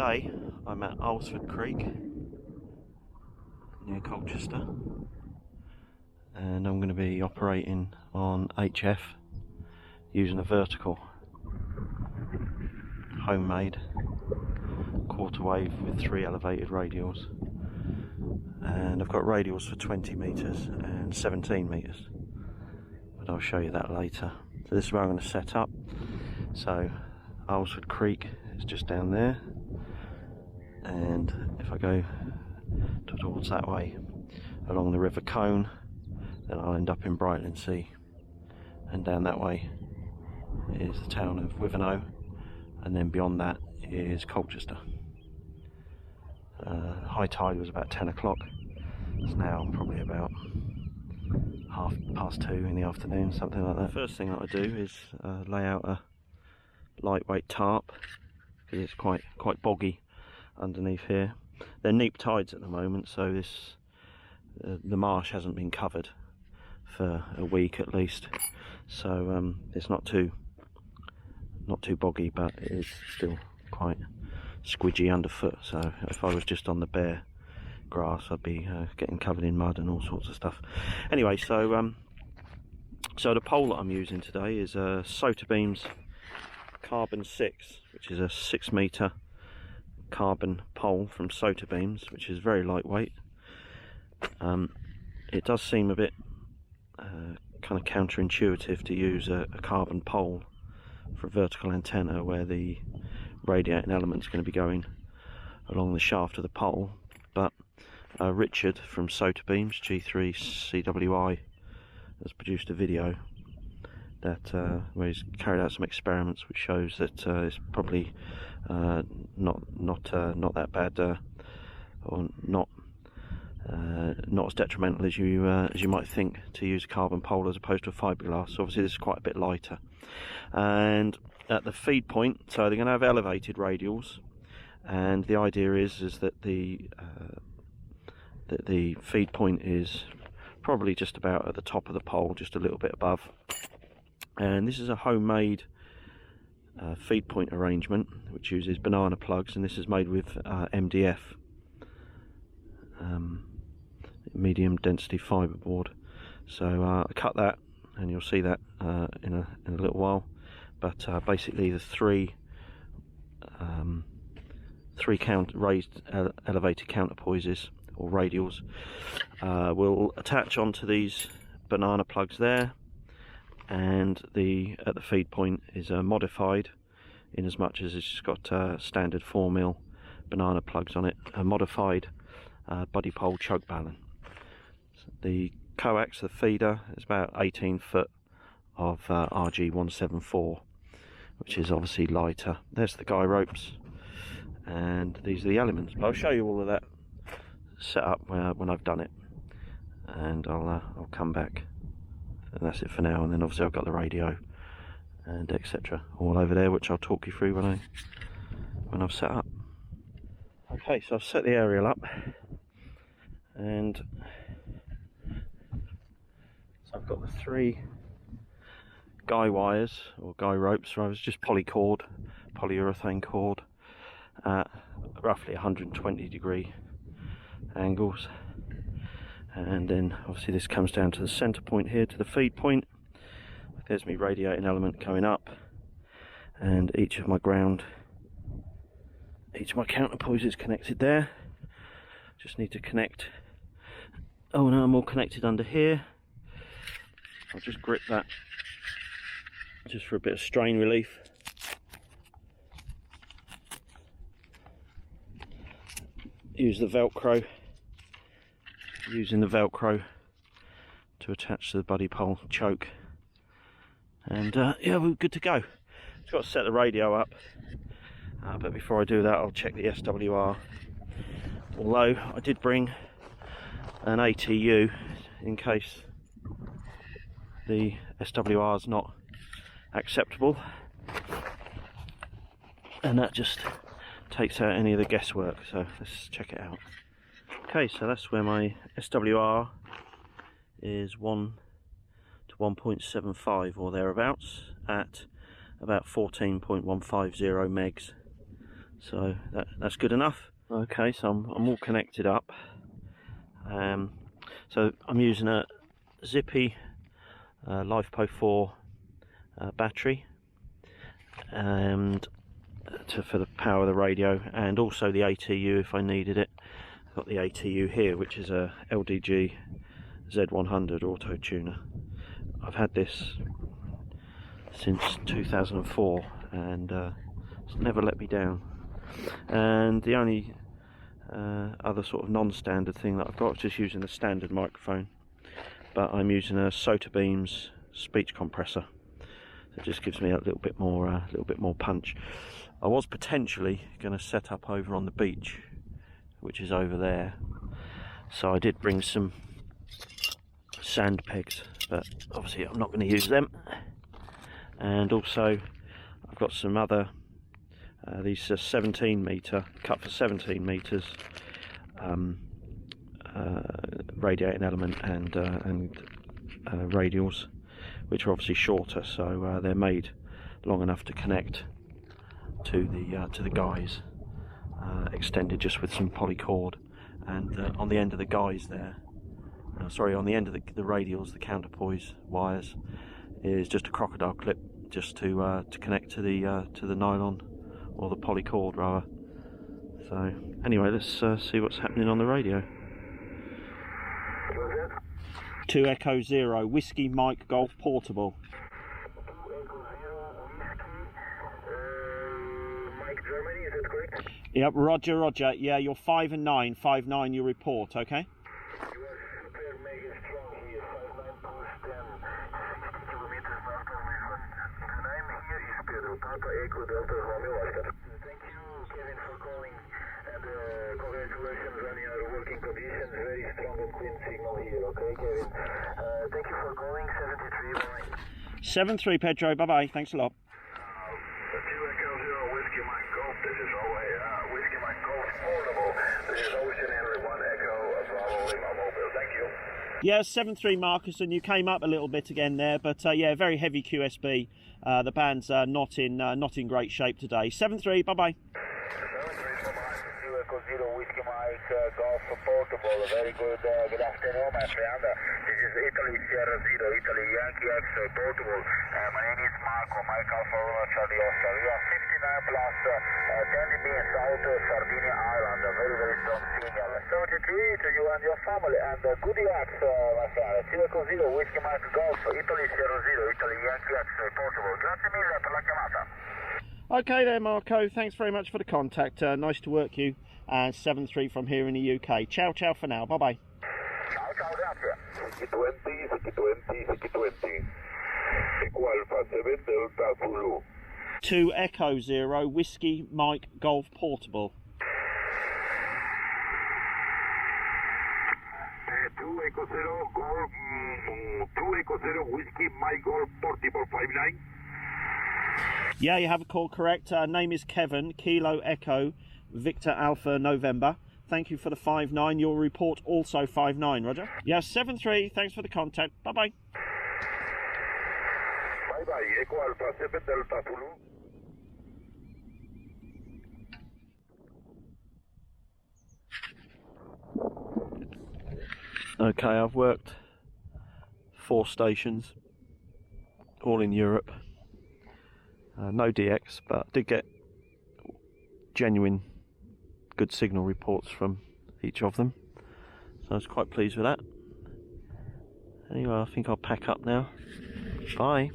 today I'm at Alresford Creek near Colchester, and I'm going to be operating on HF using a vertical homemade quarter wave with 3 elevated radials, and I've got radials for 20 metres and 17 metres, but I'll show you that later. So this is where I'm going to set up. So Alresford Creek is just down there, and if I go towards that way along the River Colne, then I'll end up in Brightlingsea, and down that way is the town of Wivenhoe, and then beyond that is Colchester. High tide was about 10 o'clock. It's now probably about 2:30 in the afternoon, something like that. First thing that I do is lay out a lightweight tarp, because it's quite boggy underneath here. They're neap tides at the moment, so this the marsh hasn't been covered for a week at least, so it's not too boggy, but it is still quite squidgy underfoot. So if I was just on the bare grass, I'd be getting covered in mud and all sorts of stuff. Anyway, so the pole that I'm using today is a Sotabeams Carbon 6, which is a 6 metre carbon pole from Sotabeams, which is very lightweight. It does seem a bit kind of counterintuitive to use a carbon pole for a vertical antenna where the radiating element is going to be going along the shaft of the pole, but Richard from Sotabeams G3CWI has produced a video that where he's carried out some experiments which shows that it's probably not that bad, or not as detrimental as you might think to use a carbon pole as opposed to a fiberglass. So obviously this is quite a bit lighter, and at the feed point, so they're going to have elevated radials, and the idea is that the feed point is probably just about at the top of the pole, just a little bit above. And this is a homemade feed point arrangement which uses banana plugs, and this is made with MDF, medium density fiberboard. So I cut that, and you'll see that in a little while. But basically the three raised elevated counterpoises or radials will attach onto these banana plugs there, and at the feed point is modified in as much as it's just got standard 4mm banana plugs on it, a modified buddy pole choke balun. The coax, the feeder, is about 18 foot of RG174, which is obviously lighter. There's the guy ropes, and these are the elements. I'll show you all of that set up when I've done it, and I'll come back. And that's it for now, and then obviously I've got the radio and etc. all over there, which I'll talk you through when I've set up. Okay, so I've set the aerial up, and so I've got the 3 guy wires or guy ropes, or I was just polyurethane cord at roughly 120 degree angles, and then obviously this comes down to the center point here, to the feed point. There's my radiating element coming up, and each of my counterpoise is connected there. Just need to connect. Oh no, I'm all connected under here. I'll just grip that just for a bit of strain relief. Using the Velcro to attach to the buddy pole choke, and yeah, we're good to go. Just got to set the radio up, but before I do that, I'll check the SWR. Although I did bring an ATU in case the SWR is not acceptable, and that just takes out any of the guesswork. So let's check it out. Okay, so that's where my SWR is 1 to 1.75 or thereabouts at about 14.150 megs. So that's good enough. Okay, so I'm all connected up. So I'm using a Zippy LiFePo 4 battery, and for the power of the radio, and also the ATU if I needed it. I've got the ATU here, which is a LDG Z100 auto tuner. I've had this since 2004 and it's never let me down. And the only other sort of non-standard thing that I've got is just using the standard microphone, but I'm using a Sotabeams speech compressor. So it just gives me a little bit more punch. I was potentially going to set up over on the beach, which is over there. So I did bring some sand pegs, but obviously I'm not going to use them. And also I've got some other these 17 metre, cut for 17 metres radiating element and radials, which are obviously shorter, so they're made long enough to connect to the guys, extended just with some polycord. And on the end of the guys there, sorry, on the end of the radials, the counterpoise wires, is just a crocodile clip, just to connect to the nylon, or the polycord rather. So anyway, let's see what's happening on the radio. 2 Echo 0 Whiskey Mike Golf Portable. 2 Echo 0 Whiskey Mike Germany, is that correct? Yep, roger, roger. Yeah, you're 5 and 9. 5-9 you report, okay? You are super mega strong here, 5-9 plus 10, 60 kilometers north of Lisbon. The name here is Pedro, Papa Echo Delta Romeo Oscar. Thank you, Kevin, for calling, and congratulations on your working conditions. Very strong and clean signal here, okay, Kevin? Thank you for calling. 73, bye. 7-3 Pedro, bye-bye. Thanks a lot. 2 Echo 0 Whiskey Mike Golf, this is always Whiskey Mike Golf Portable. This is Ocean Henry 1 Echo Bravo Lima Mobile. Thank you. Yeah, 7-3 Marcus, and you came up a little bit again there, but yeah, very heavy QSB. The band's not in great shape today. 7-3, bye-bye. 7-3, bye-bye. 2 Echo 0 Whiskey Mike Golf Portable. Very good afternoon, my friend. This is Italy Sierra 0, Italy Yankee X Portable. My name is Marco, Mike Alfa Romeo Charlie Oscar. We are 59 plus 10 dB in South Sardinia Island. Very, very strong signal. 73 to you and your family, and good X, my friend. 2 Echo 0 Whiskey Mike Golf, Italy Sierra 0, Italy Yankee X Portable. Grazie mille per la chiamata. Okay there, Marco. Thanks very much for the contact. Nice to work you. And 7-3 from here in the UK. Ciao, ciao for now. Bye-bye. Ciao, ciao, grazie. 20. Echo Alpha 7 Delta Zulu. 2 Echo 0 Whiskey Mike Golf Portable. 2 Echo 0 Golf, 2 Echo 0 Whiskey Mike Golf Portable 5-9. Yeah, you have a call correct. Name is Kevin, Kilo Echo Victor Alpha November. Thank you for the 5-9. Your report also 5-9, Roger. Yes, 7-3. Thanks for the contact. Bye-bye. Bye-bye. Echo Alpha 7 Delta Zulu. Okay, I've worked 4 stations, all in Europe. No DX, but did get genuine good signal reports from each of them, so I was quite pleased with that. Anyway, I think I'll pack up now. Bye.